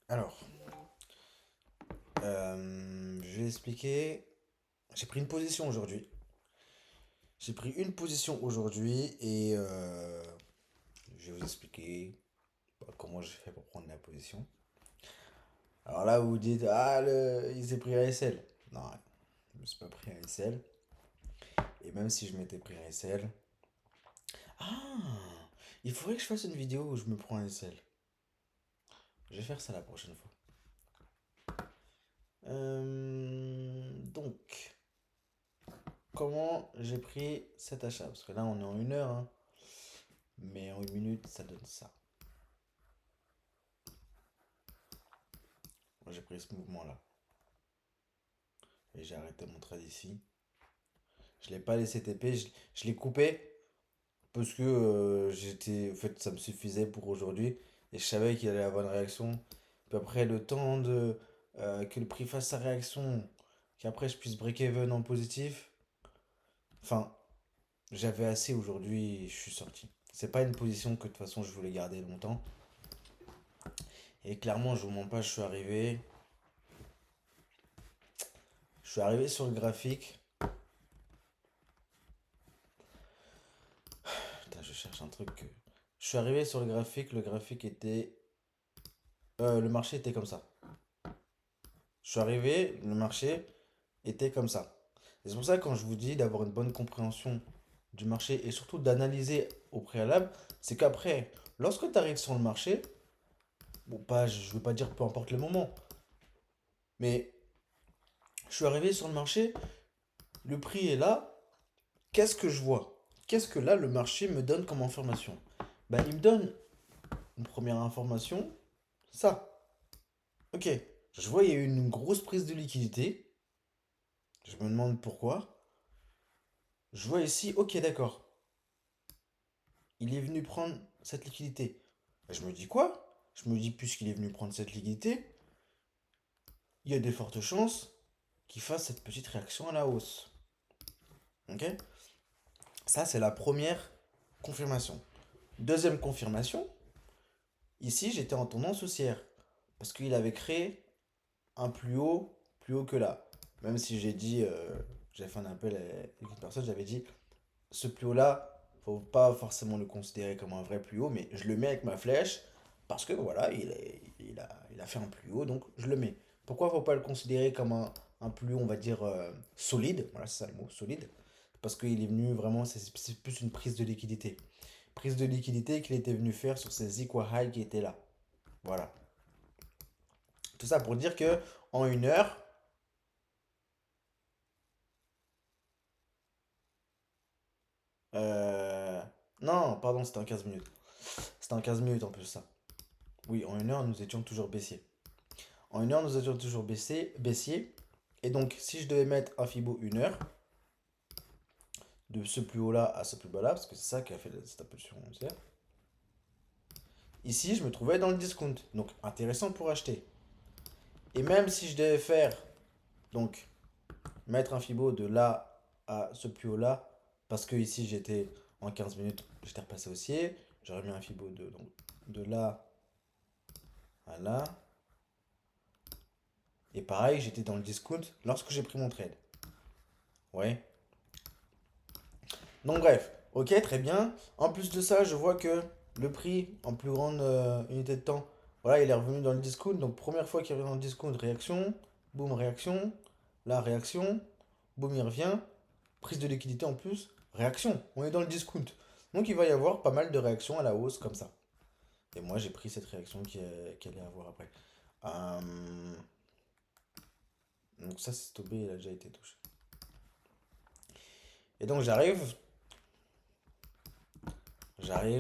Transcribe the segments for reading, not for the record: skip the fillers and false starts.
Alors, je vais expliquer. J'ai pris une position aujourd'hui. J'ai pris une position aujourd'hui et je vais vous expliquer comment j'ai fait pour prendre la position. Alors là, vous vous dites, ah, il s'est pris un SL. Non, je me suis pas pris un SL. Et même si je m'étais pris un SL. Ah, il faudrait que je fasse une vidéo où je me prends un SL. Je vais faire ça la prochaine fois. Donc, comment j'ai pris cet achat? Parce que là, on est en 1 heure, hein. Mais en 1 minute, ça donne ça. Moi, j'ai pris ce mouvement-là. Et j'ai arrêté mon trade ici. Je l'ai pas laissé TP. Je l'ai coupé parce que j'étais. En fait, ça me suffisait pour aujourd'hui. Et je savais qu'il allait avoir une réaction. Puis après, le temps que le prix fasse sa réaction, qu'après je puisse break even en positif. Enfin, j'avais assez aujourd'hui et je suis sorti. C'est pas une position que de toute façon je voulais garder longtemps. Et clairement, je vous mens pas, je suis arrivé. Je suis arrivé sur le graphique. Putain, je cherche un truc. Je suis arrivé sur le graphique était. Le marché était comme ça. Je suis arrivé, le marché était comme ça. Et c'est pour ça que quand je vous dis d'avoir une bonne compréhension du marché et surtout d'analyser au préalable, c'est qu'après, lorsque tu arrives sur le marché, bon, pas, je veux pas dire peu importe le moment, mais je suis arrivé sur le marché, le prix est là, qu'est-ce que je vois? Qu'est-ce que là le marché me donne comme information? Ben, il me donne une première information, ça. Ok, je vois il y a eu une grosse prise de liquidité. Je me demande pourquoi. Je vois ici, ok, d'accord. Il est venu prendre cette liquidité. Je me dis quoi? Je me dis, puisqu'il est venu prendre cette liquidité, il y a des fortes chances qu'il fasse cette petite réaction à la hausse. Ok? Ça, c'est la première confirmation. Deuxième confirmation, ici, j'étais en tendance haussière. Parce qu'il avait créé un plus haut que là. Même si j'ai dit, j'ai fait un appel à une personne, j'avais dit, ce plus haut là, faut pas forcément le considérer comme un vrai plus haut, mais je le mets avec ma flèche parce que voilà, il a fait un plus haut, donc je le mets. Pourquoi faut pas le considérer comme un plus haut, on va dire, solide? Voilà, c'est ça le mot, solide. Parce qu'il est venu vraiment, c'est plus une prise de liquidité. Prise de liquidité qu'il était venu faire sur ces equal high qui étaient là. Voilà. Tout ça pour dire que en 1 heure, euh, non, pardon, c'était en 15 minutes. C'était en 15 minutes en plus ça. Oui, en 1 heure, nous étions toujours baissiers. En 1 heure, nous étions toujours baissiers. Et donc, si je devais mettre un Fibo 1 heure, de ce plus haut là à ce plus bas là, parce que c'est ça qui a fait cette impulsion haussière, ici, je me trouvais dans le discount. Donc, intéressant pour acheter. Et même si je devais faire, donc, mettre un Fibo de là à ce plus haut là, parce que ici, j'étais en 15 minutes, j'étais repassé haussier, j'aurais mis un Fibo donc, de là à là. Et pareil, j'étais dans le discount lorsque j'ai pris mon trade. Ouais. Donc bref, ok, très bien. En plus de ça, je vois que le prix en plus grande unité de temps, voilà, il est revenu dans le discount. Donc première fois qu'il revient dans le discount, réaction, boum, réaction, la réaction, boum, il revient, prise de liquidité en plus, réaction, on est dans le discount. Donc il va y avoir pas mal de réactions à la hausse comme ça. Et moi j'ai pris cette réaction qu'il allait avoir après. Euh, donc ça c'est tombé, il a déjà été touché. Et donc j'arrive,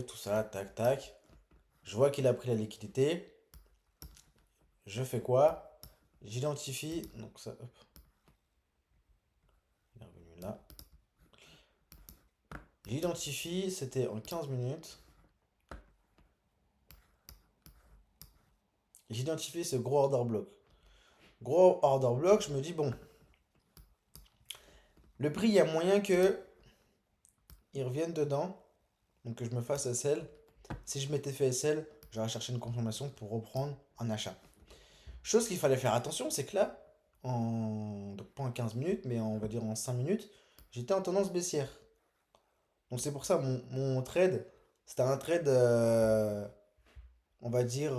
tout ça, tac, tac. Je vois qu'il a pris la liquidité. Je fais quoi? J'identifie. Donc ça, hop, il est revenu là. J'identifie, c'était en 15 minutes. J'identifie ce gros order block. Gros order block, je me dis, bon, le prix, il y a moyen que il revienne dedans. Donc que je me fasse SL. Si je m'étais fait SL, j'aurais cherché une confirmation pour reprendre un achat. Chose qu'il fallait faire attention, c'est que là, donc pas en 15 minutes, mais on va dire en 5 minutes, j'étais en tendance baissière. Donc c'est pour ça, mon trade, c'était un trade, on va dire,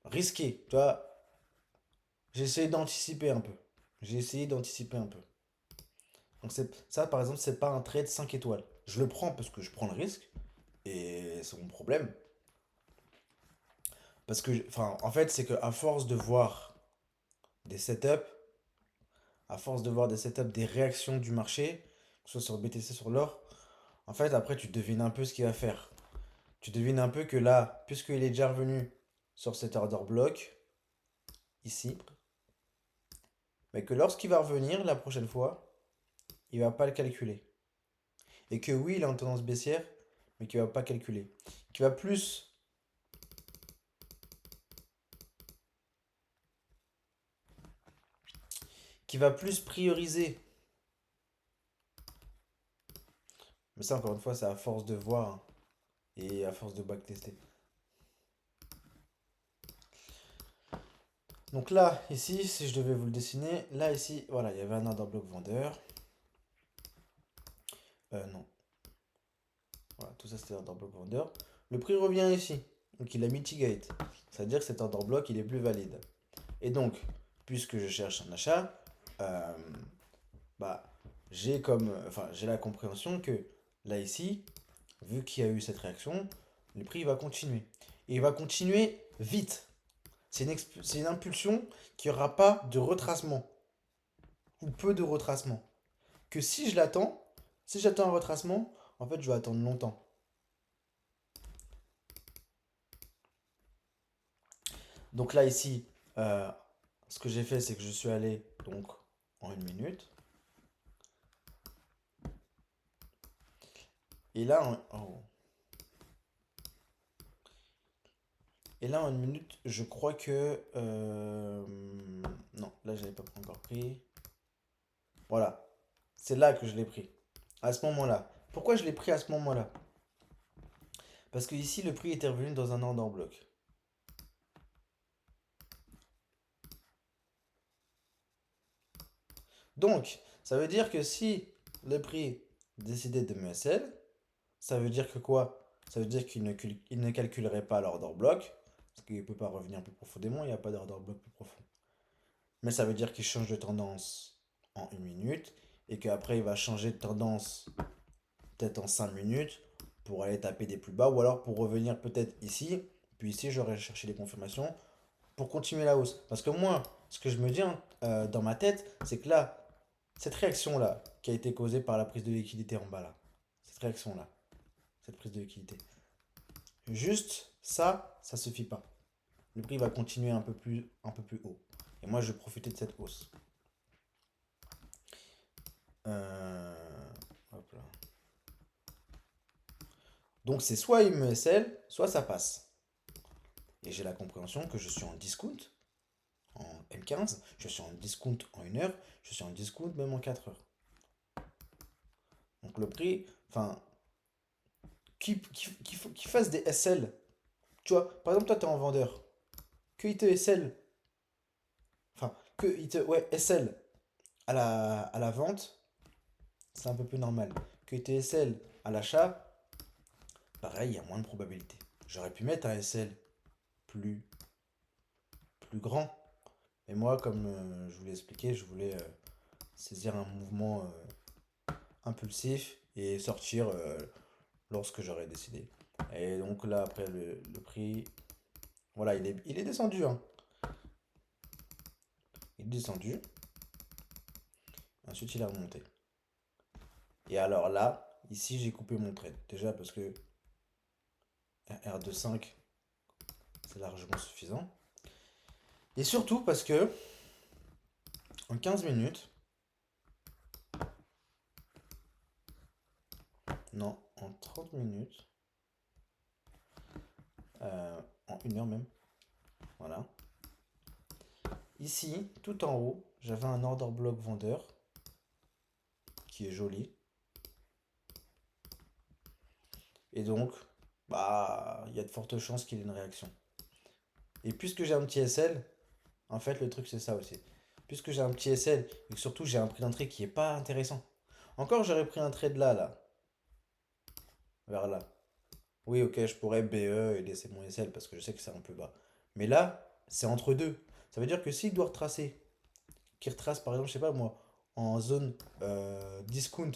risqué. Tu vois, j'ai essayé d'anticiper un peu. J'ai essayé d'anticiper un peu. Donc ça, par exemple, c'est pas un trade 5 étoiles. Je le prends parce que je prends le risque, et c'est mon problème. Parce que, enfin, en fait, c'est qu'à force de voir des setups, à force de voir des setups, des réactions du marché, que ce soit sur le BTC, sur l'or, en fait, après, tu devines un peu ce qu'il va faire. Tu devines un peu que là, puisqu'il est déjà revenu sur cet order block, ici, mais que lorsqu'il va revenir la prochaine fois, il va pas le calculer. Et que oui, il est en tendance baissière, mais qu'il va pas calculer. Qu'il va plus, qu'il va plus prioriser. Mais ça, encore une fois, c'est à force de voir hein, et à force de backtester. Donc là, ici, si je devais vous le dessiner, là, ici, voilà, il y avait un order block vendeur. Non, voilà, tout ça c'était order block vendeur. Le prix revient ici, donc il a mitigate. C'est-à-dire que cet order block, il est plus valide. Et donc, puisque je cherche un achat, euh, bah, j'ai la compréhension que là, ici, vu qu'il y a eu cette réaction, le prix va continuer. Et il va continuer vite. C'est une impulsion qui n'aura pas de retracement, ou peu de retracement. Que si j'attends un retracement, en fait, je vais attendre longtemps. Donc là, ici, euh, ce que j'ai fait, c'est que je suis allé donc en 1 minute. Et là, et là, en 1 minute, je crois que... non, là, j'avais pas encore pris. Voilà. C'est là que je l'ai pris. À ce moment-là. Pourquoi je l'ai pris à ce moment-là? Parce que ici, le prix était revenu dans un order bloc. Donc, ça veut dire que si le prix décidait de me sell, ça veut dire que quoi? Ça veut dire il ne calculerait pas l'order block, parce qu'il ne peut pas revenir plus profondément, il n'y a pas d'order block plus profond. Mais ça veut dire qu'il change de tendance en 1 minute, et qu'après il va changer de tendance peut-être en 5 minutes pour aller taper des plus bas, ou alors pour revenir peut-être ici, puis ici j'aurais cherché des confirmations pour continuer la hausse. Parce que moi, ce que je me dis hein, dans ma tête, c'est que là, cette réaction-là, qui a été causée par la prise de liquidité en bas là, cette réaction-là, cette prise de liquidité, juste ça, ça suffit pas. Le prix va continuer un peu plus haut. Et moi, je vais profiter de cette hausse. Hop là. Donc c'est soit il me SL, soit ça passe. Et j'ai la compréhension que je suis en discount en M15, je suis en discount en 1 heure, je suis en discount même en 4 heures. Donc le prix, enfin, qu'il fasse des SL. Tu vois, par exemple, toi, tu es en vendeur. Qu'il te SL, enfin, qu'il te, ouais, SL à la vente, c'est un peu plus normal. Qu'il te SL à l'achat, pareil, il y a moins de probabilité. J'aurais pu mettre un SL plus, plus grand. Mais moi, comme je vous l'ai expliqué, je voulais saisir un mouvement impulsif et sortir lorsque j'aurais décidé. Et donc là, après le prix, voilà, il est descendu. Hein. Il est descendu. Ensuite, il est remonté. Et alors là, ici, j'ai coupé mon trade. Déjà parce que un R25, c'est largement suffisant. Et surtout parce que en 15 minutes, non, en 30 minutes, en 1 heure même, voilà. Ici, tout en haut, j'avais un order block vendeur qui est joli. Et donc, bah, il y a de fortes chances qu'il ait une réaction. Et puisque j'ai un petit SL, en fait, le truc, c'est ça aussi. Puisque j'ai un petit SL et que surtout j'ai un prix d'entrée qui est pas intéressant. Encore, j'aurais pris un trade là, vers là. Oui, ok, je pourrais BE et laisser mon SL parce que je sais que c'est un peu bas. Mais là, c'est entre deux. Ça veut dire que s'il doit retracer, qu'il retrace par exemple, je sais pas moi, en zone discount,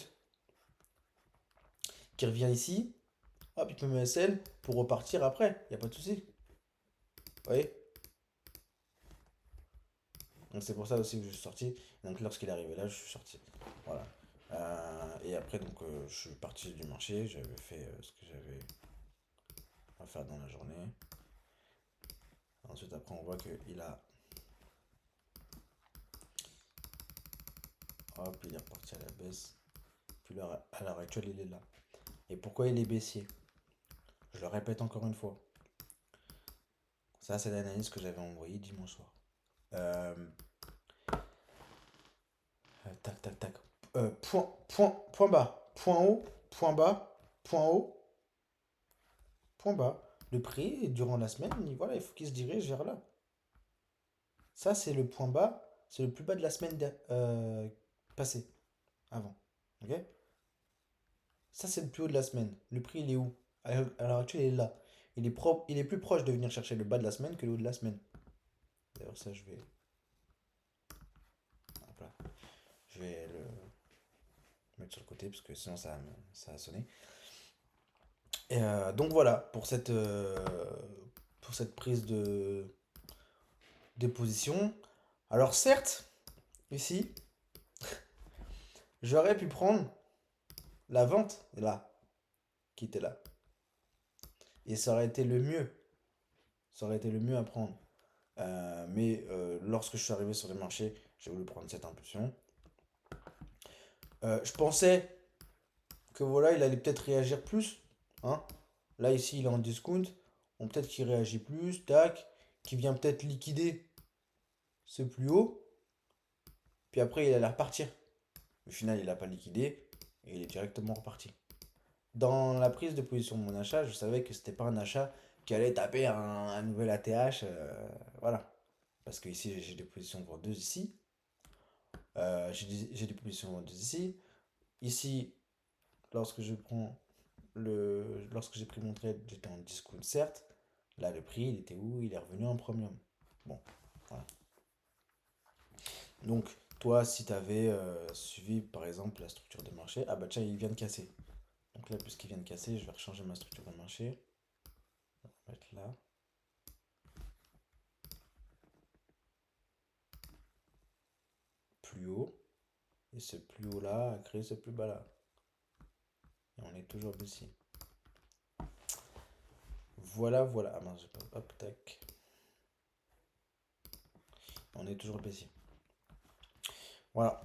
qui revient ici, hop, il peut me SL pour repartir après. Y a pas de souci. Vous voyez? Donc c'est pour ça aussi que je suis sorti. Donc lorsqu'il est arrivé là, je suis sorti. Voilà. Et après, donc, je suis parti du marché. J'avais fait ce que j'avais à faire dans la journée. Ensuite, après, on voit qu'il a. Hop, il est reparti à la baisse. Puis là, à l'heure actuelle, il est là. Et pourquoi il est baissier? Je le répète encore une fois. Ça, c'est l'analyse que j'avais envoyée dimanche soir. Euh, tac, tac, tac. Point bas. Point haut. Point bas. Point haut. Point bas. Le prix, durant la semaine, voilà, il faut qu'il se dirige vers là. Ça, c'est le point bas. C'est le plus bas de la semaine passée. Avant. Ok? Ça, c'est le plus haut de la semaine. Le prix, il est où? À l'heure actuelle, il est là. Il est plus proche de venir chercher le bas de la semaine que le haut de la semaine. D'ailleurs, ça, je vais. Hop là. Je vais le mettre sur le côté parce que sinon, ça a sonné. Et donc, voilà pour cette prise de position. Alors, certes, ici, j'aurais pu prendre la vente là, qui était là. Et ça aurait été le mieux. Ça aurait été le mieux à prendre. Mais lorsque je suis arrivé sur les marchés, j'ai voulu prendre cette impulsion. Je pensais que voilà, il allait peut-être réagir plus. Hein. Là, ici, il est en discount. On peut-être qu'il réagit plus, tac, qu'il vient peut-être liquider ce plus haut. Puis après, il allait repartir. Au final, il n'a pas liquidé et il est directement reparti. Dans la prise de position de mon achat, je savais que c'était pas un achat qui allait taper un nouvel ATH. Voilà. Parce que ici, j'ai des positions vendeuses ici. J'ai des positions vendeuses ici. Ici, lorsque je prends lorsque j'ai pris mon trade, j'étais en discount, certes. Là, le prix, il était où? Il est revenu en premium. Bon, voilà. Donc, toi, si tu avais suivi, par exemple, la structure de marché, ah bah tiens, il vient de casser. Donc là, puisqu'il vient de casser, je vais rechanger ma structure de marché. On va mettre là. Plus haut. Et ce plus haut là a créé ce plus bas là. Et on est toujours ici. Voilà, voilà. Ah mince, j'ai pas. Hop, tac. On est toujours baissier. Voilà.